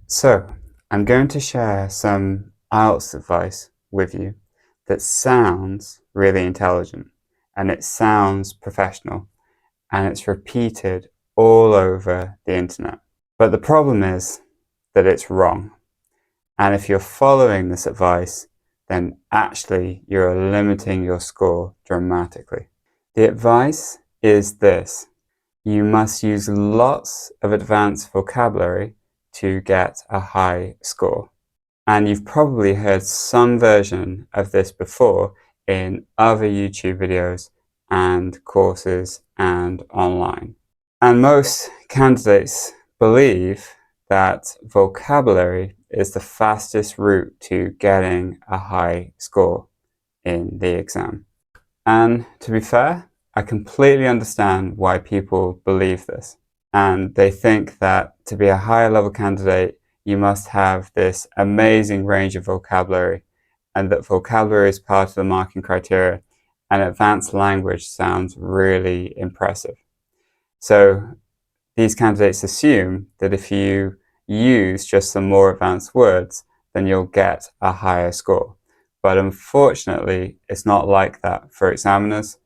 So, I'm going to share some IELTS advice with you that sounds really intelligent and it sounds professional and it's repeated all over the internet. But the problem is that it's wrong. And if you're following this advice, then actually you're limiting your score dramatically. The advice is this: you must use lots of advanced vocabulary to get a high score. And you've probably heard some version of this before in other YouTube videos and courses and online. And most candidates believe that vocabulary is the fastest route to getting a high score in the exam. And to be fair, I completely understand why people believe this. And they think that to be a higher level candidate, you must have this amazing range of vocabulary, and that vocabulary is part of the marking criteria, and advanced language sounds really impressive. So these candidates assume that if you use just some more advanced words, then you'll get a higher score. But unfortunately, it's not like that for examiners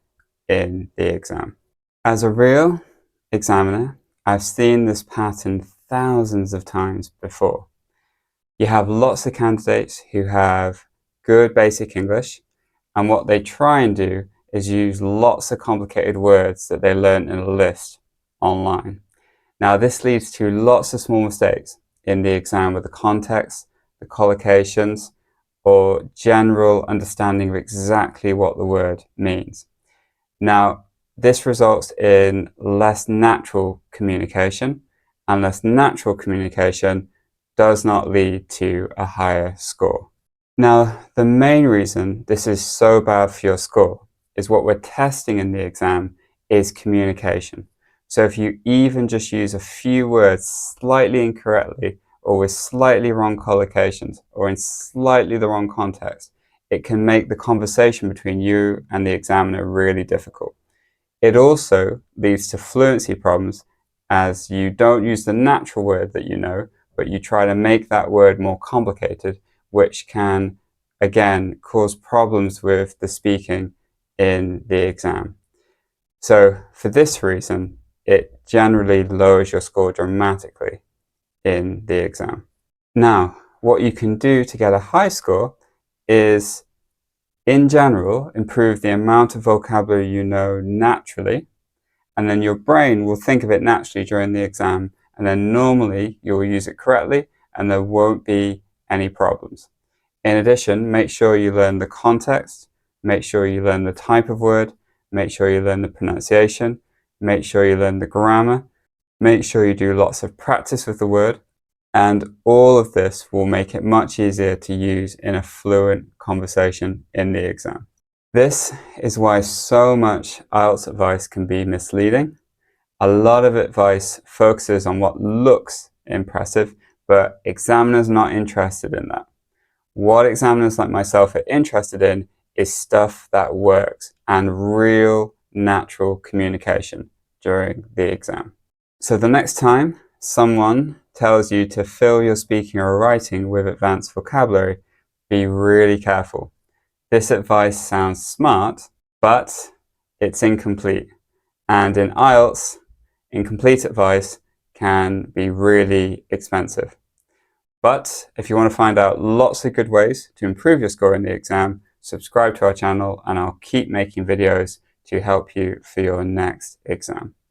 in the exam. As a real examiner, I've seen this pattern thousands of times before. You have lots of candidates who have good basic English, and what they try and do is use lots of complicated words that they learn in a list online. Now, this leads to lots of small mistakes in the exam with the context, the collocations, or general understanding of exactly what the word means. Now, this results in less natural communication, and less natural communication does not lead to a higher score. Now, the main reason this is so bad for your score is what we're testing in the exam is communication. So if you even just use a few words slightly incorrectly, or with slightly wrong collocations, or in slightly the wrong context, it can make the conversation between you and the examiner really difficult. It also leads to fluency problems, as you don't use the natural word that you know, but you try to make that word more complicated, which can, again, cause problems with the speaking in the exam. So for this reason, it generally lowers your score dramatically in the exam. Now, what you can do to get a high score is, in general, improve the amount of vocabulary you know naturally, and then your brain will think of it naturally during the exam, and then normally you'll use it correctly and there won't be any problems. In addition, make sure you learn the context, make sure you learn the type of word, make sure you learn the pronunciation, make sure you learn the grammar, make sure you do lots of practice with the word, and all of this will make it much easier to use in a fluent conversation in the exam. This is why so much IELTS advice can be misleading. A lot of advice focuses on what looks impressive, but examiners are not interested in that. What examiners like myself are interested in is stuff that works and real natural communication during the exam. So the next time someone tells you to fill your speaking or writing with advanced vocabulary, be really careful. This advice sounds smart, but it's incomplete. And in IELTS, incomplete advice can be really expensive. But if you want to find out lots of good ways to improve your score in the exam, subscribe to our channel and I'll keep making videos to help you for your next exam.